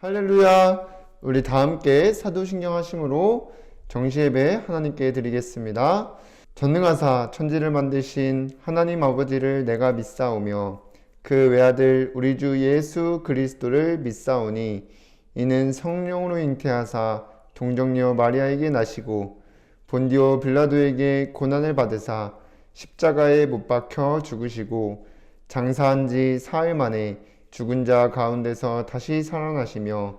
할렐루야! 우리 다 함께 사도신경 하심으로 정시예배 하나님께 드리겠습니다. 전능하사 천지를 만드신 하나님 아버지를 내가 믿사오며 그 외아들 우리 주 예수 그리스도를 믿사오니 이는 성령으로 잉태하사 동정녀 마리아에게 나시고 본디오 빌라도에게 고난을 받으사 십자가에 못 박혀 죽으시고 장사한 지 사흘 만에 죽은 자 가운데서 다시 살아나시며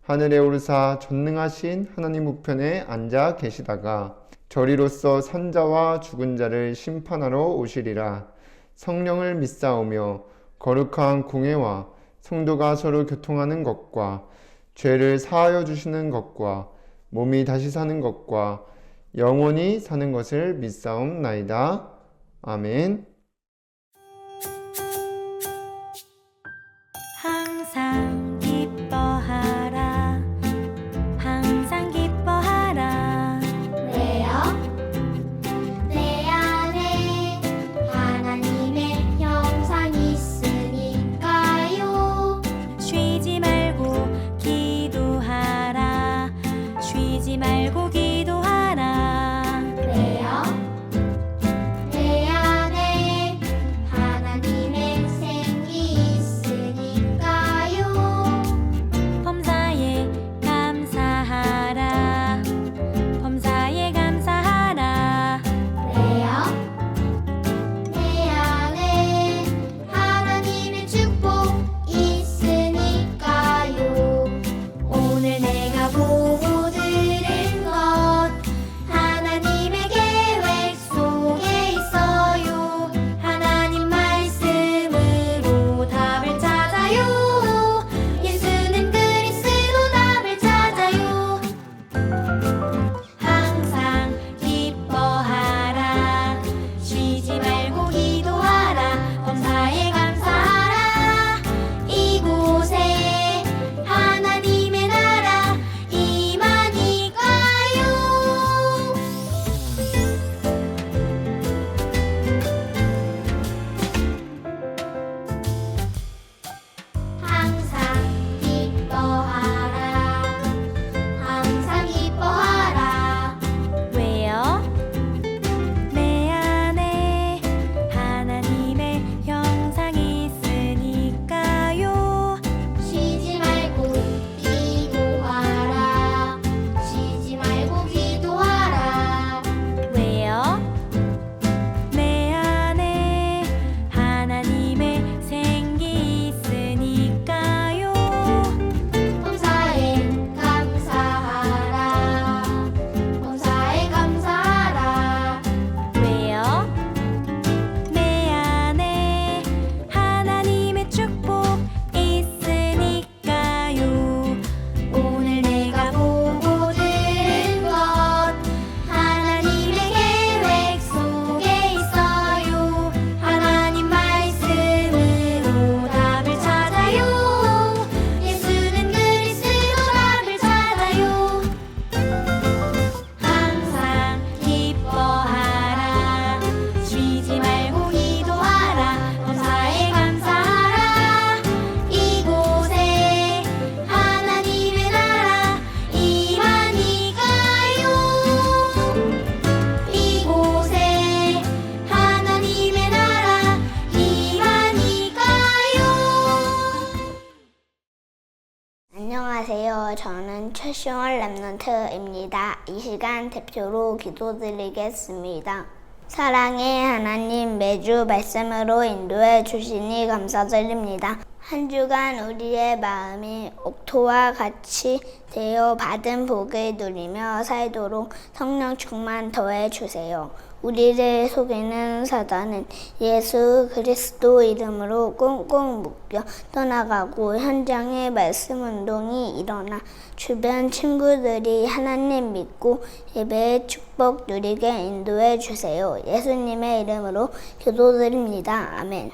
하늘에 오르사 전능하신 하나님 우편에 앉아 계시다가 저리로서 산자와 죽은 자를 심판하러 오시리라. 성령을 믿사오며 거룩한 공회와 성도가 서로 교통하는 것과 죄를 사하여 주시는 것과 몸이 다시 사는 것과 영원히 사는 것을 믿사옵나이다. 아멘. 항상 기뻐하라 항상 기뻐하라 왜요? 내 안에 하나님의 형상이 있으니까요. 쉬지 말고 기도하라 쉬지 말고 기도하라 왜요? 내 안에 하나님의 생기 있으니까요. 범사에 감사하라 범사에 감사하라 왜요? 내 안에 하나님의 축복 있으니까요. 오늘 내가 보고 들은 것 하나님의 계획 속에 있어요. 하나님 말씀으로 답을 찾아요. 예수는 그리스도 답을 찾아요. 항상 기뻐하라 쉬지 말고 기도하라 범사에 감사하라. 이곳에 하나님의 나라 임하니까요. 항상 기뻐하라 항상 기뻐하라. 왜요? 내 안에 하나님의 형상이 있으니까요 쉬지 말고 기도하라 쉬지 말고 기도하라. 왜요? 내 안에 하나님의 생기 있으니까요 범사에 감사하라 범사에 감사하라. 왜요? 내 안에 하나님의 축복 있으니까요 오늘 내가 보고 들은 것 하나님의 계획 속에 있어요. 하나님 말씀으로 답을 찾아요. 예수는 그리스도 답을 찾아요. 항상 기뻐하라 쉬지 말고 기도하라 범사에 감사하라. 이곳에 하나님의 나라 임하니까요. 이곳에 하나님의 나라 임하니까요. 안녕하세요. 저는 최시월 랩넌트입니다. 이 시간 대표로 기도드리겠습니다. 사랑의 하나님, 매주 말씀으로 인도해 주시니 감사드립니다. 한 주간 우리의 마음이 옥토와 같이 되어 받은 복을 누리며 살도록 성령 충만 더해 주세요. 우리를 속이는 사단은 예수 그리스도 이름으로 꽁꽁 묶여 떠나가고 현장에 말씀 운동이 일어나 주변 친구들이 하나님 믿고 예배의 축복 누리게 인도해 주세요. 예수님의 이름으로 기도드립니다. 아멘.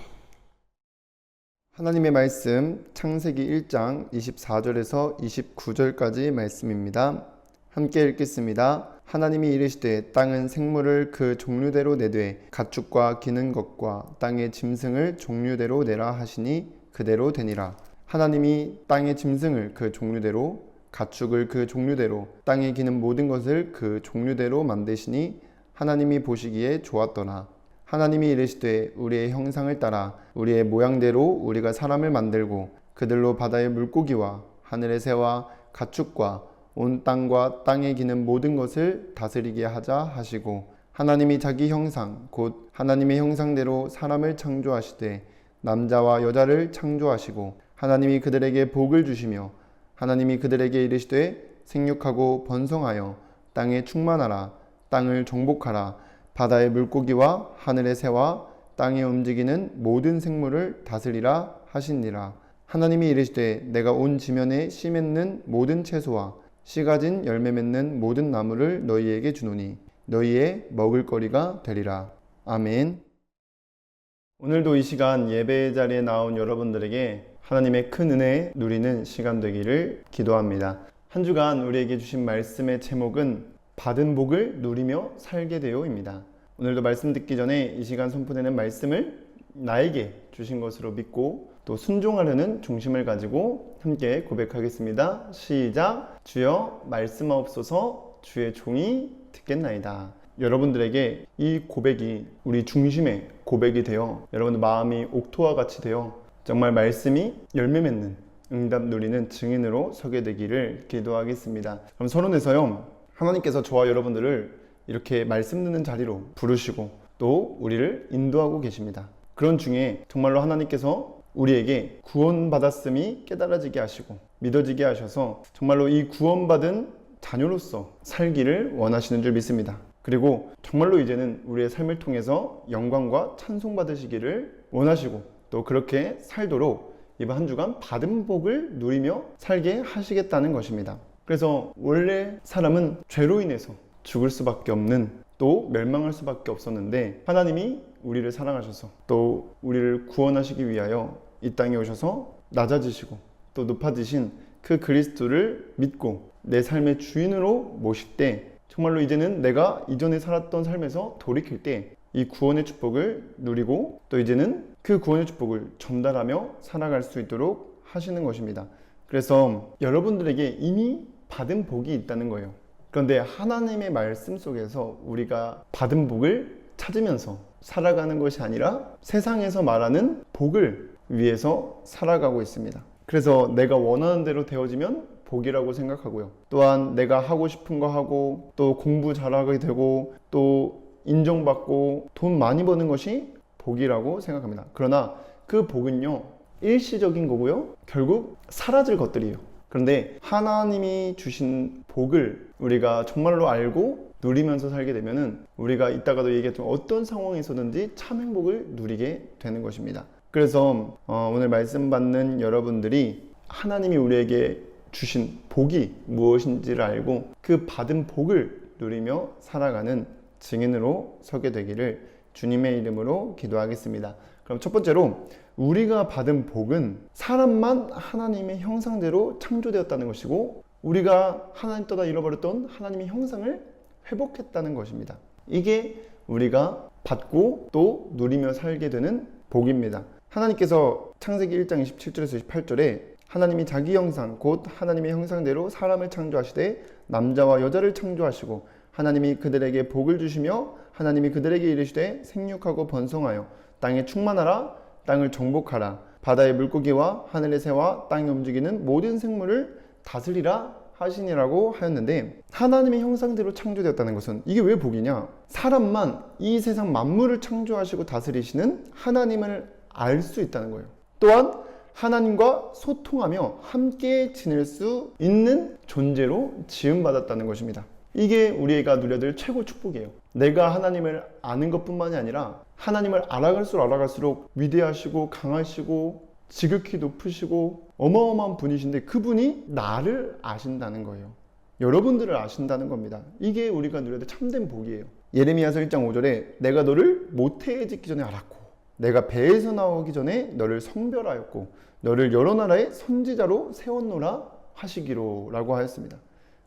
하나님의 말씀 창세기 1장 24절에서 29절까지 말씀입니다. 함께 읽겠습니다. 하나님이 이르시되 땅은 생물을 그 종류대로 내되 가축과 기는 것과 땅의 짐승을 종류대로 내라 하시니 그대로 되니라. 하나님이 땅의 짐승을 그 종류대로, 가축을 그 종류대로, 땅에 기는 모든 것을 그 종류대로 만드시니 하나님이 보시기에 좋았더라. 하나님이 이르시되 우리의 형상을 따라 우리의 모양대로 우리가 사람을 만들고 그들로 바다의 물고기와 하늘의 새와 가축과 온 땅과 땅에 기는 모든 것을 다스리게 하자 하시고, 하나님이 자기 형상 곧 하나님의 형상대로 사람을 창조하시되 남자와 여자를 창조하시고, 하나님이 그들에게 복을 주시며 하나님이 그들에게 이르시되 생육하고 번성하여 땅에 충만하라. 땅을 정복하라. 바다의 물고기와 하늘의 새와 땅에 움직이는 모든 생물을 다스리라 하시니라. 하나님이 이르시되 내가 온 지면에 씨 맺는 모든 채소와 씨 가진 열매 맺는 모든 나무를 너희에게 주노니 너희의 먹을거리가 되리라. 아멘. 오늘도 이 시간 예배 자리에 나온 여러분들에게 하나님의 큰 은혜 누리는 시간 되기를 기도합니다. 한 주간 우리에게 주신 말씀의 제목은 받은 복을 누리며 살게 되어입니다. 오늘도 말씀 듣기 전에 이 시간 선포되는 말씀을 나에게 주신 것으로 믿고 또 순종하려는 중심을 가지고 함께 고백하겠습니다. 시작. 주여 말씀하옵소서. 주의 종이 듣겠나이다. 여러분들에게 이 고백이 우리 중심의 고백이 되어 여러분들 마음이 옥토와 같이 되어 정말 말씀이 열매 맺는 응답 누리는 증인으로 서게 되기를 기도하겠습니다. 그럼 서론에서요, 하나님께서 저와 여러분들을 이렇게 말씀 듣는 자리로 부르시고 또 우리를 인도하고 계십니다. 그런 중에 정말로 하나님께서 우리에게 구원받았음이 깨달아지게 하시고 믿어지게 하셔서 정말로 이 구원받은 자녀로서 살기를 원하시는 줄 믿습니다. 그리고 정말로 이제는 우리의 삶을 통해서 영광과 찬송 받으시기를 원하시고 또 그렇게 살도록 이번 한 주간 받은 복을 누리며 살게 하시겠다는 것입니다. 그래서 원래 사람은 죄로 인해서 죽을 수밖에 없는, 또 멸망할 수밖에 없었는데 하나님이 우리를 사랑하셔서 또 우리를 구원하시기 위하여 이 땅에 오셔서 낮아지시고 또 높아지신 그 그리스도를 믿고 내 삶의 주인으로 모실 때 정말로 이제는 내가 이전에 살았던 삶에서 돌이킬 때 이 구원의 축복을 누리고 또 이제는 그 구원의 축복을 전달하며 살아갈 수 있도록 하시는 것입니다. 그래서 여러분들에게 이미 받은 복이 있다는 거예요. 그런데 하나님의 말씀 속에서 우리가 받은 복을 찾으면서 살아가는 것이 아니라 세상에서 말하는 복을 위해서 살아가고 있습니다. 그래서 내가 원하는 대로 되어지면 복이라고 생각하고요. 또한 내가 하고 싶은 거 하고 또 공부 잘하게 되고 또 인정받고 돈 많이 버는 것이 복이라고 생각합니다. 그러나 그 복은요, 일시적인 거고요. 결국 사라질 것들이에요. 그런데 하나님이 주신 복을 우리가 정말로 알고 누리면서 살게 되면은 우리가 이따가도 얘기했던 어떤 상황에서든지 참 행복을 누리게 되는 것입니다. 그래서 오늘 말씀 받는 여러분들이 하나님이 우리에게 주신 복이 무엇인지를 알고 그 받은 복을 누리며 살아가는 증인으로 서게 되기를 주님의 이름으로 기도하겠습니다. 그럼 첫 번째로 우리가 받은 복은 사람만 하나님의 형상대로 창조되었다는 것이고 우리가 하나님 떠나 잃어버렸던 하나님의 형상을 회복했다는 것입니다. 이게 우리가 받고 또 누리며 살게 되는 복입니다. 하나님께서 창세기 1장 27절에서 28절에 하나님이 자기 형상 곧 하나님의 형상대로 사람을 창조하시되 남자와 여자를 창조하시고 하나님이 그들에게 복을 주시며 하나님이 그들에게 이르시되 생육하고 번성하여 땅에 충만하라. 땅을 정복하라. 바다의 물고기와 하늘의 새와 땅에 움직이는 모든 생물을 다스리라 하시니라고 하였는데, 하나님의 형상대로 창조되었다는 것은 이게 왜 복이냐? 사람만 이 세상 만물을 창조하시고 다스리시는 하나님을 알 수 있다는 거예요. 또한 하나님과 소통하며 함께 지낼 수 있는 존재로 지음받았다는 것입니다. 이게 우리가 누려야 될 최고 축복이에요. 내가 하나님을 아는 것뿐만이 아니라 하나님을 알아갈수록 위대하시고 강하시고 지극히 높으시고 어마어마한 분이신데 그분이 나를 아신다는 거예요. 여러분들을 아신다는 겁니다. 이게 우리가 누려야 될 참된 복이에요. 예레미야서 1장 5절에 내가 너를 모태에 짓기 전에 알았고 내가 배에서 나오기 전에 너를 성별하였고 너를 여러 나라의 선지자로 세웠노라 하시기로 라고 하였습니다.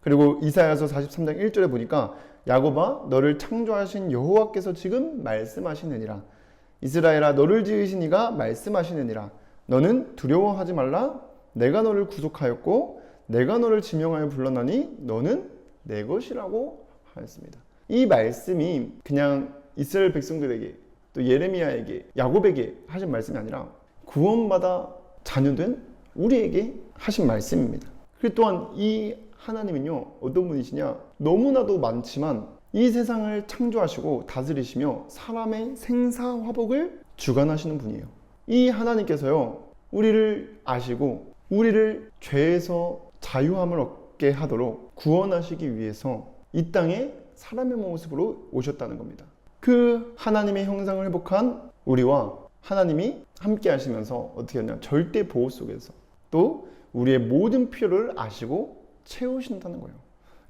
그리고 이사야서 43장 1절에 보니까 야곱아 너를 창조하신 여호와께서 지금 말씀하시느니라. 이스라엘아 너를 지으신 이가 말씀하시느니라. 너는 두려워하지 말라. 내가 너를 구속하였고 내가 너를 지명하여 불렀나니 너는 내 것이라고 하였습니다. 이 말씀이 그냥 이스라엘 백성들에게 또 예레미야에게 야곱에게 하신 말씀이 아니라 구원받아 자녀된 우리에게 하신 말씀입니다. 그리고 또한 이 하나님은요 어떤 분이시냐, 너무나도 많지만 이 세상을 창조하시고 다스리시며 사람의 생사화복을 주관하시는 분이에요. 이 하나님께서요 우리를 아시고 우리를 죄에서 자유함을 얻게 하도록 구원하시기 위해서 이 땅에 사람의 모습으로 오셨다는 겁니다. 그 하나님의 형상을 회복한 우리와 하나님이 함께 하시면서 어떻게 했냐, 절대 보호 속에서 또 우리의 모든 필요를 아시고 채우신다는 거예요.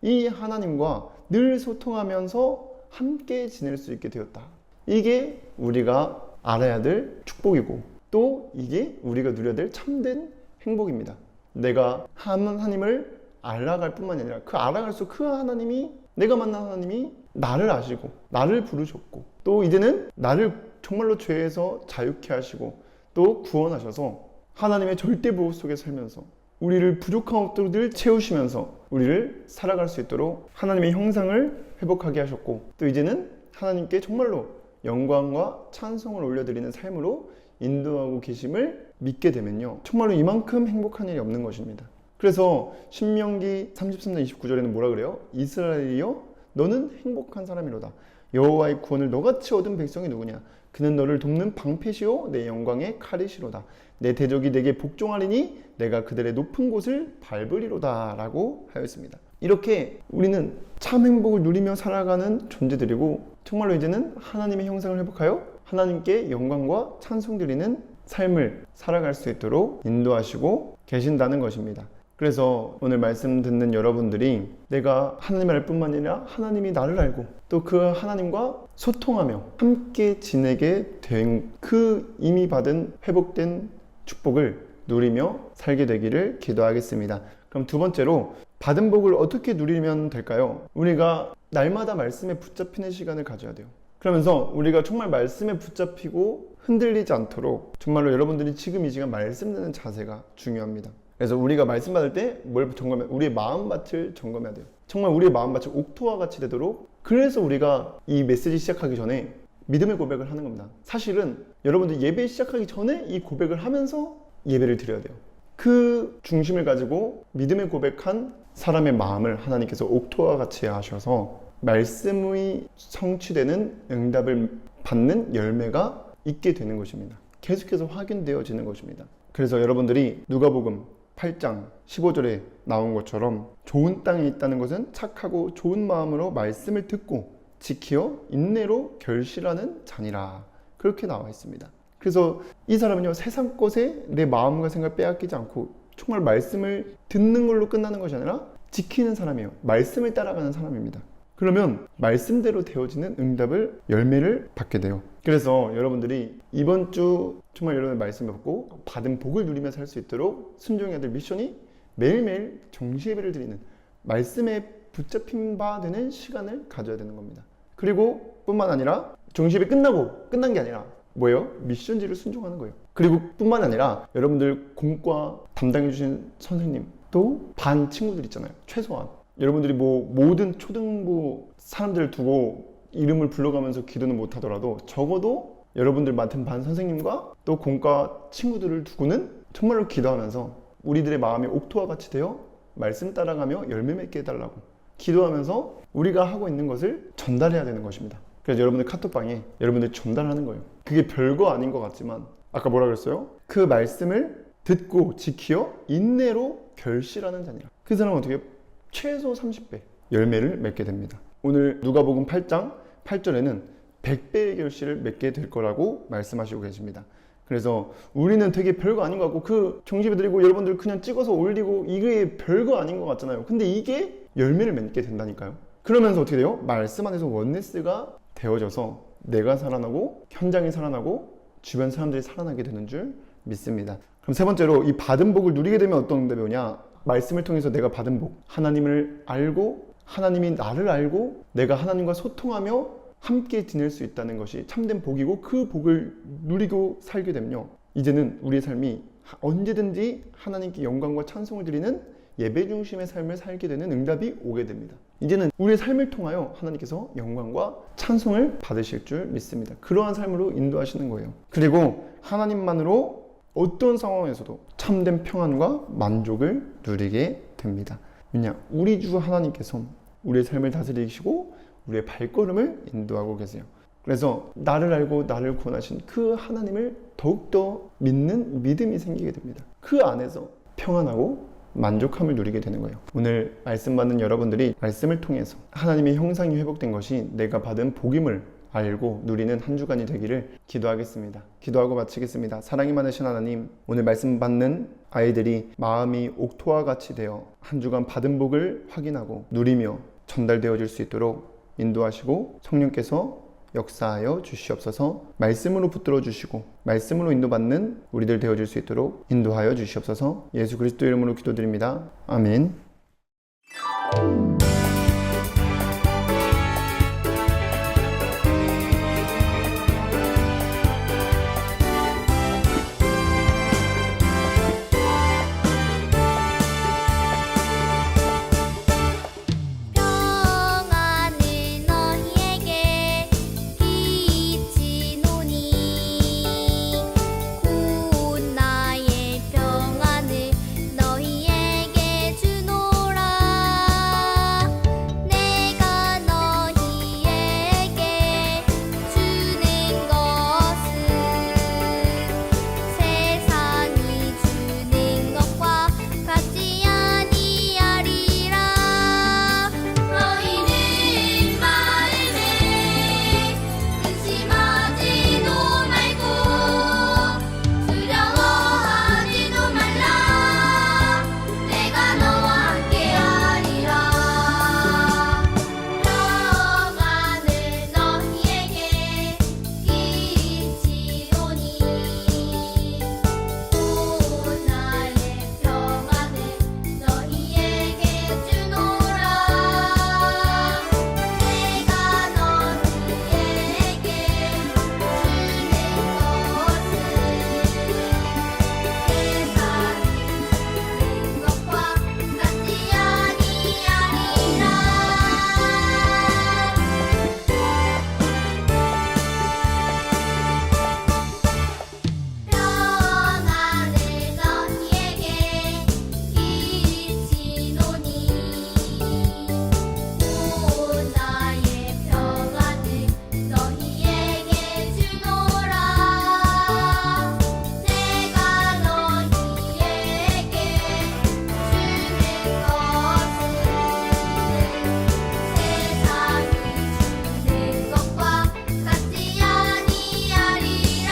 이 하나님과 늘 소통하면서 함께 지낼 수 있게 되었다. 이게 우리가 알아야 될 축복이고 또 이게 우리가 누려야 될 참된 행복입니다. 내가 하나님을 알아갈 뿐만이 아니라 그 알아갈수록 그 하나님이, 내가 만난 하나님이 나를 아시고 나를 부르셨고 또 이제는 나를 정말로 죄에서 자유케 하시고 또 구원하셔서 하나님의 절대 보호 속에 살면서 우리를 부족한 것들을 늘 채우시면서 우리를 살아갈 수 있도록 하나님의 형상을 회복하게 하셨고 또 이제는 하나님께 정말로 영광과 찬송을 올려드리는 삶으로 인도하고 계심을 믿게 되면요 정말로 이만큼 행복한 일이 없는 것입니다. 그래서 신명기 33장 29절에는 뭐라 그래요? 이스라엘이여 너는 행복한 사람이로다. 여호와의 구원을 너같이 얻은 백성이 누구냐? 그는 너를 돕는 방패시오 내 영광의 칼이시로다. 내 대적이 내게 복종하리니 내가 그들의 높은 곳을 밟으리로다 라고 하였습니다. 이렇게 우리는 참 행복을 누리며 살아가는 존재들이고 정말로 이제는 하나님의 형상을 회복하여 하나님께 영광과 찬송 드리는 삶을 살아갈 수 있도록 인도하시고 계신다는 것입니다. 그래서 오늘 말씀 듣는 여러분들이 내가 하나님을 알 뿐만 아니라 하나님이 나를 알고 또 그 하나님과 소통하며 함께 지내게 된 그 이미 받은 회복된 축복을 누리며 살게 되기를 기도하겠습니다. 그럼 두 번째로 받은 복을 어떻게 누리면 될까요? 우리가 날마다 말씀에 붙잡히는 시간을 가져야 돼요. 그러면서 우리가 정말 말씀에 붙잡히고 흔들리지 않도록 정말로 여러분들이 지금 이 시간 말씀 듣는 자세가 중요합니다. 그래서 우리가 말씀 받을 때 뭘 점검해야 돼요? 우리의 마음밭을 점검해야 돼요. 정말 우리의 마음밭이 옥토와 같이 되도록. 그래서 우리가 이 메시지 시작하기 전에 믿음의 고백을 하는 겁니다. 사실은 여러분들 예배 시작하기 전에 이 고백을 하면서 예배를 드려야 돼요. 그 중심을 가지고 믿음의 고백한 사람의 마음을 하나님께서 옥토와 같이 하셔서 말씀이 성취되는 응답을 받는 열매가 있게 되는 것입니다. 계속해서 확인되어지는 것입니다. 그래서 여러분들이 누가복음 8장 15절에 나온 것처럼 좋은 땅에 있다는 것은 착하고 좋은 마음으로 말씀을 듣고 지키어 인내로 결실하는 자니라. 그렇게 나와 있습니다. 그래서 이 사람은요 세상 것에 내 마음과 생각을 빼앗기지 않고 정말 말씀을 듣는 걸로 끝나는 것이 아니라 지키는 사람이에요. 말씀을 따라가는 사람입니다. 그러면 말씀대로 되어지는 응답을 열매를 받게 돼요. 그래서 여러분들이 이번 주 정말 여러분의 말씀을 받고 받은 복을 누리며 살 수 있도록 순종해야 될 미션이 매일매일 정시예배를 드리는 말씀에 붙잡힌 바 되는 시간을 가져야 되는 겁니다. 그리고 뿐만 아니라 정시예배 끝나고 끝난 게 아니라 뭐예요? 미션지를 순종하는 거예요. 그리고 뿐만 아니라 여러분들 공과 담당해 주신 선생님 또 반 친구들 있잖아요. 최소한 여러분들이 뭐 모든 초등부 사람들을 두고 이름을 불러가면서 기도는 못하더라도 적어도 여러분들 맡은 반 선생님과 또 공과 친구들을 두고는 정말로 기도하면서 우리들의 마음이 옥토와 같이 되어 말씀 따라가며 열매 맺게 해달라고 기도하면서 우리가 하고 있는 것을 전달해야 되는 것입니다. 그래서 여러분들 카톡방에 여러분들이 전달하는 거예요. 그게 별거 아닌 것 같지만 아까 뭐라 그랬어요? 그 말씀을 듣고 지키어 인내로 결실하는 자니라. 그 사람은 어떻게 최소 30배 열매를 맺게 됩니다. 오늘 누가복음 8장 8절에는 100배의 결실을 맺게 될 거라고 말씀하시고 계십니다. 그래서 우리는 되게 별거 아닌 것 같고 그 정시배 드리고 여러분들 그냥 찍어서 올리고 이게 별거 아닌 것 같잖아요. 근데 이게 열매를 맺게 된다니까요. 그러면서 어떻게 돼요? 말씀 안에서 원네스가 되어져서 내가 살아나고 현장이 살아나고 주변 사람들이 살아나게 되는 줄 믿습니다. 그럼 세 번째로 이 받은 복을 누리게 되면 어떤 응답이 오냐? 말씀을 통해서 내가 받은 복, 하나님을 알고 하나님이 나를 알고 내가 하나님과 소통하며 함께 지낼 수 있다는 것이 참된 복이고, 그 복을 누리고 살게 되면요, 이제는 우리의 삶이 언제든지 하나님께 영광과 찬송을 드리는 예배 중심의 삶을 살게 되는 응답이 오게 됩니다. 이제는 우리의 삶을 통하여 하나님께서 영광과 찬송을 받으실 줄 믿습니다. 그러한 삶으로 인도하시는 거예요. 그리고 하나님만으로 어떤 상황에서도 참된 평안과 만족을 누리게 됩니다. 왜냐? 우리 주 하나님께서 우리의 삶을 다스리시고 우리의 발걸음을 인도하고 계세요. 그래서 나를 알고 나를 구원하신 그 하나님을 더욱더 믿는 믿음이 생기게 됩니다. 그 안에서 평안하고 만족함을 누리게 되는 거예요. 오늘 말씀 받는 여러분들이 말씀을 통해서 하나님의 형상이 회복된 것이 내가 받은 복임을 알고 누리는 한 주간이 되기를 기도하겠습니다. 기도하고 마치겠습니다. 사랑이 많으신 하나님, 오늘 말씀 받는 아이들이 마음이 옥토와 같이 되어 한 주간 받은 복을 확인하고 누리며 전달되어질 수 있도록 인도하시고 성령께서 역사하여 주시옵소서. 말씀으로 붙들어 주시고 말씀으로 인도받는 우리들 되어질 수 있도록 인도하여 주시옵소서. 예수 그리스도 이름으로 기도드립니다. 아멘. 평안을 너희에게 끼치노니 곧 나의 평안을 너희에게 주노라. 내가 너희에게 주는 것은 세상이 주는 것과 같지 아니하리라. 너희는 마음에 근심하지도 말고 두려워하지도 말라. 내가 너와 함께하리라. 평안을 너희에게 끼치노니 곧 나의 평안을 너희에게 주노라. 내가 너희에게 주는 것은 세상이 주는 것과 같지 아니하리라. 평안을 너희에게 끼치노니 곧 나의 평안을 너희에게 주노라. 내가 너희에게 주는 것은 세상이 주는 것과 같지 아니하리라.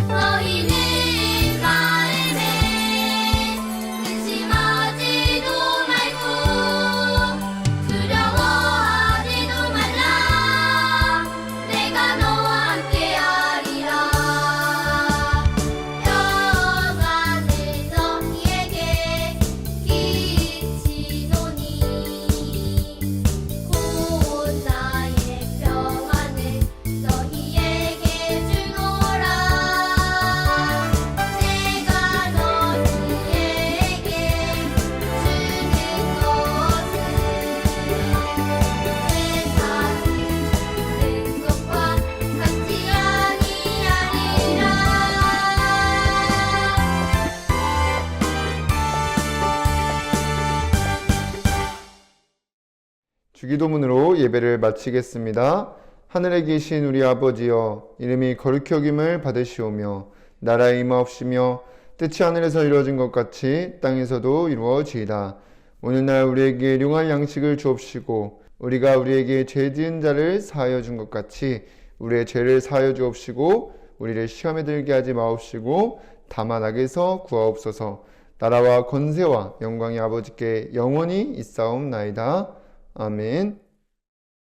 너희는 마음에 근심하지도 말고 두려워하지도 말라. 내가 너와 함께하리라. 평안을 너희에게 끼치노니 곧 나의 평안을 너희에게 주노라. 내가 너희에게 주는 것은 세상이 주는 것과 같지 아니하리라. 주기도문으로 예배를 마치겠습니다. 하늘에 계신 우리 아버지여, 이름이 거룩히 여김을 받으시오며 나라에 임하옵시며 뜻이 하늘에서 이루어진 것 같이 땅에서도 이루어지이다. 오늘날 우리에게 일용할 양식을 주옵시고 우리가 우리에게 죄 지은 자를 사하여 준 것 같이 우리의 죄를 사하여 주옵시고 우리를 시험에 들게 하지 마옵시고 다만 악에서 구하옵소서. 나라와 권세와 영광이 아버지께 영원히 있사옵나이다. 아멘.